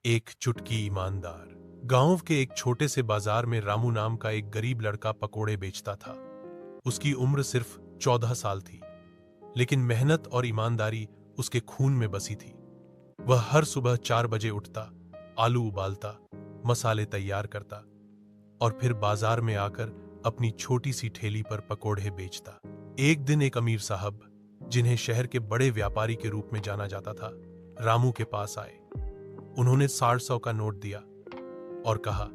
एक चुटकी ईमानदार। गांव के एक छोटे से बाजार में रामू नाम का एक गरीब लड़का पकोड़े बेचता था। उसकी उम्र सिर्फ 14 साल थी, लेकिन मेहनत और ईमानदारी उसके खून में बसी थी। वह हर सुबह 4 बजे उठता, आलू उबालता, मसाले तैयार करता और फिर बाजार में आकर अपनी छोटी सी ठेली पर पकोड़े बेचता। एक दिन एक अमीर साहब, जिन्हें शहर के बड़े व्यापारी के रूप में जाना जाता था, रामू के पास आए। उन्होंने 100 का नोट दिया और कहा,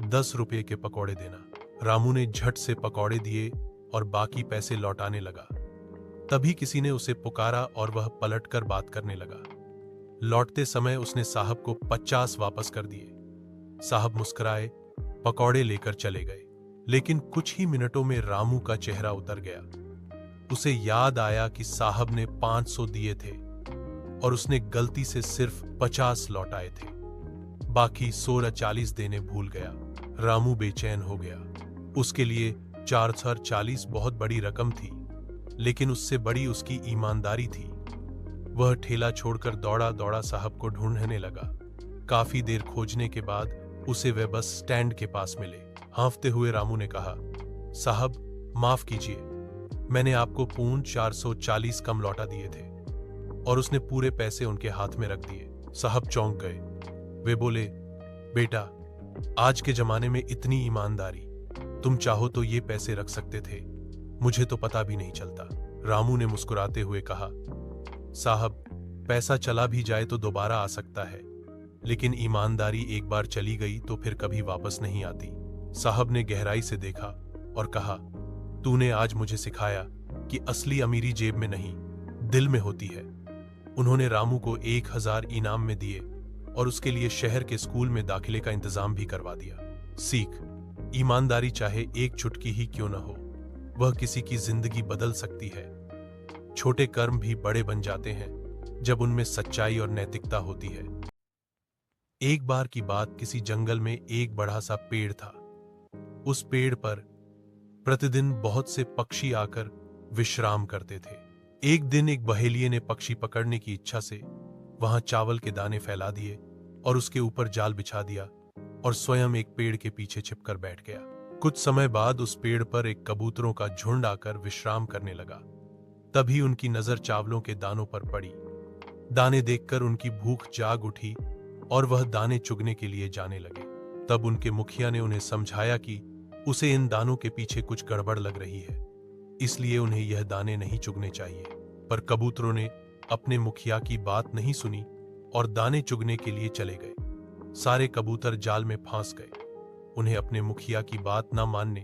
10 रुपये के पकौड़े देना। रामू ने झट से पकौड़े दिए और बाकी पैसे लौटाने लगा। तभी किसी ने उसे पुकारा और वह पलटकर बात करने लगा। लौटते समय उसने साहब को 50 वापस कर दिए। साहब मुस्कुराए, पकौड़े लेकर चले गए। लेकिन कुछ ही मिनटों में रामू का चेहरा उतर गया। उसे याद आया कि साहब ने 500 दिए थे और उसने गलती से सिर्फ 50 लौटाए थे। बाकी 16 देने भूल गया। रामू बेचैन हो गया। उसके लिए 440 बहुत बड़ी रकम थी, लेकिन उससे बड़ी उसकी ईमानदारी थी। वह ठेला छोड़कर दौड़ा दौड़ा साहब को ढूंढने लगा। काफी देर खोजने के बाद उसे वे बस स्टैंड के पास मिले। हाँफते हुए रामू ने कहा, साहब माफ कीजिए, मैंने आपको पूर्ण 440 कम लौटा दिए थे। और उसने पूरे पैसे उनके हाथ में रख दिए। साहब चौंक गए। वे बोले, बेटा, आज के जमाने में इतनी ईमानदारी, तुम चाहो तो ये पैसे रख सकते थे, मुझे तो पता भी नहीं चलता। रामू ने मुस्कुराते हुए कहा, साहब, पैसा चला भी जाए तो दोबारा आ सकता है, लेकिन ईमानदारी एक बार चली गई तो फिर कभी वापस नहीं आती। साहब ने गहराई से देखा और कहा, तूने आज मुझे सिखाया कि असली अमीरी जेब में नहीं, दिल में होती है। उन्होंने रामू को 1000 इनाम में दिए और उसके लिए शहर के स्कूल में दाखिले का इंतजाम भी करवा दिया। सीख, ईमानदारी चाहे एक चुटकी ही क्यों न हो, वह किसी की जिंदगी बदल सकती है। छोटे कर्म भी बड़े बन जाते हैं जब उनमें सच्चाई और नैतिकता होती है। एक बार की बात, किसी जंगल में एक बड़ा सा पेड़ था। उस पेड़ पर प्रतिदिन बहुत से पक्षी आकर विश्राम करते थे। एक दिन एक बहेलिये ने पक्षी पकड़ने की इच्छा से वहां चावल के दाने फैला दिए और उसके ऊपर जाल बिछा दिया और स्वयं एक पेड़ के पीछे छिपकर बैठ गया। कुछ समय बाद उस पेड़ पर एक कबूतरों का झुंड आकर विश्राम करने लगा। तभी उनकी नजर चावलों के दानों पर पड़ी। दाने देखकर उनकी भूख जाग उठी और वह दाने चुगने के लिए जाने लगे। तब उनके मुखिया ने उन्हें समझाया कि उसे इन दानों के पीछे कुछ गड़बड़ लग रही है, इसलिए उन्हें यह दाने नहीं चुगने चाहिए। पर कबूतरों ने अपने मुखिया की बात नहीं सुनी और दाने चुगने के लिए चले गए। सारे कबूतर जाल में फंस गए। उन्हें अपने मुखिया की बात न मानने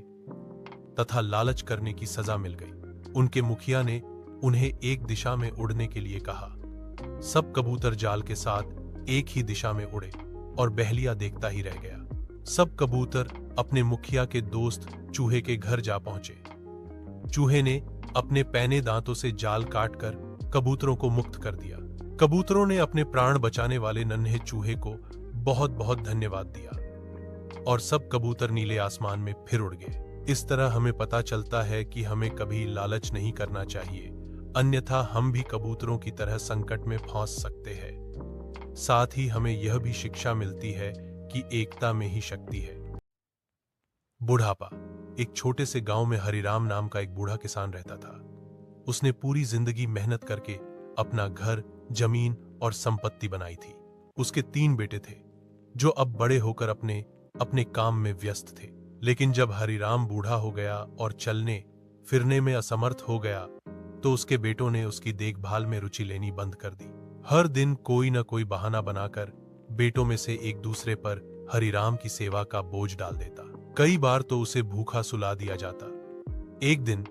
तथा लालच करने की सजा मिल गई। उनके मुखिया ने उन्हें एक दिशा में उड़ने के लिए कहा। सब कबूतर जाल के साथ एक ही दिशा में उड़े और बहेलिया देखता ही रह गया। सब कबूतर अपने मुखिया के दोस्त चूहे के घर जा पहुंचे। चूहे ने अपने पैने दांतों से जाल काटकर कबूतरों को मुक्त कर दिया। कबूतरों ने अपने प्राण बचाने वाले नन्हे चूहे को बहुत बहुत धन्यवाद दिया और सब कबूतर नीले आसमान में फिर उड़ गए। इस तरह हमें पता चलता है कि हमें कभी लालच नहीं करना चाहिए, अन्यथा हम भी कबूतरों की तरह संकट में फंस सकते हैं। साथ ही हमें यह भी शिक्षा मिलती है कि एकता में ही शक्ति है। बुढ़ापा। एक छोटे से गांव में हरिराम नाम का एक बूढ़ा किसान रहता था। उसने पूरी जिंदगी मेहनत करके अपना घर, जमीन और संपत्ति बनाई थी। उसके 3 बेटे थे, जो अब बड़े होकर अपने अपने काम में व्यस्त थे। लेकिन जब हरिराम बूढ़ा हो गया और चलने फिरने में असमर्थ हो गया, तो उसके बेटों ने उसकी देखभाल में रुचि लेनी बंद कर दी। हर दिन कोई न कोई बहाना बनाकर बेटों में से एक दूसरे पर हरिराम की सेवा का बोझ डाल देता। कई बार तो उसे भूखा सुला दिया जाता। एक दिन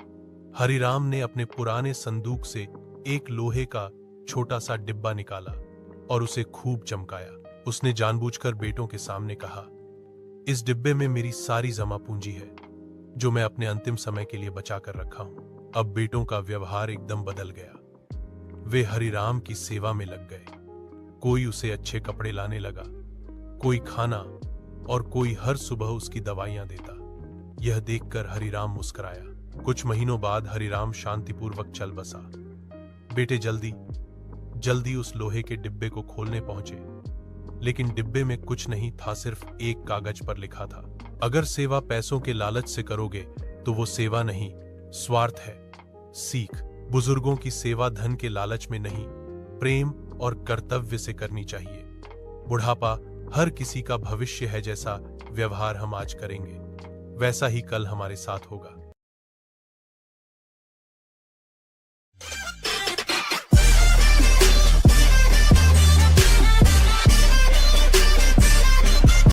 हरिराम ने अपने पुराने संदूक से एक लोहे का छोटा सा डिब्बा निकाला और उसे खूब चमकाया। उसने जानबूझकर बेटों के सामने कहा, इस डिब्बे में मेरी सारी जमा पूंजी है, जो मैं अपने अंतिम समय के लिए बचा कर रखा हूं। अब बेटों का व्यवहार एकदम बदल गया। वे हरिराम की सेवा में लग गए। कोई उसे अच्छे कपड़े लाने लगा, कोई खाना और कोई हर सुबह उसकी दवाइयां देता। यह देखकर हरिराम मुस्कुराया। कुछ महीनों बाद हरिराम शांतिपूर्वक चल बसा। बेटे जल्दी जल्दी उस लोहे के डिब्बे को खोलने पहुंचे। लेकिन डिब्बे में कुछ नहीं था, सिर्फ एक कागज पर लिखा था, अगर सेवा पैसों के लालच से करोगे तो वो सेवा नहीं, स्वार्थ है। सीख, बुजुर्गों की सेवा धन के लालच में नहीं, प्रेम और कर्तव्य से करनी चाहिए। बुढ़ापा हर किसी का भविष्य है, जैसा व्यवहार हम आज करेंगे वैसा ही कल हमारे साथ होगा।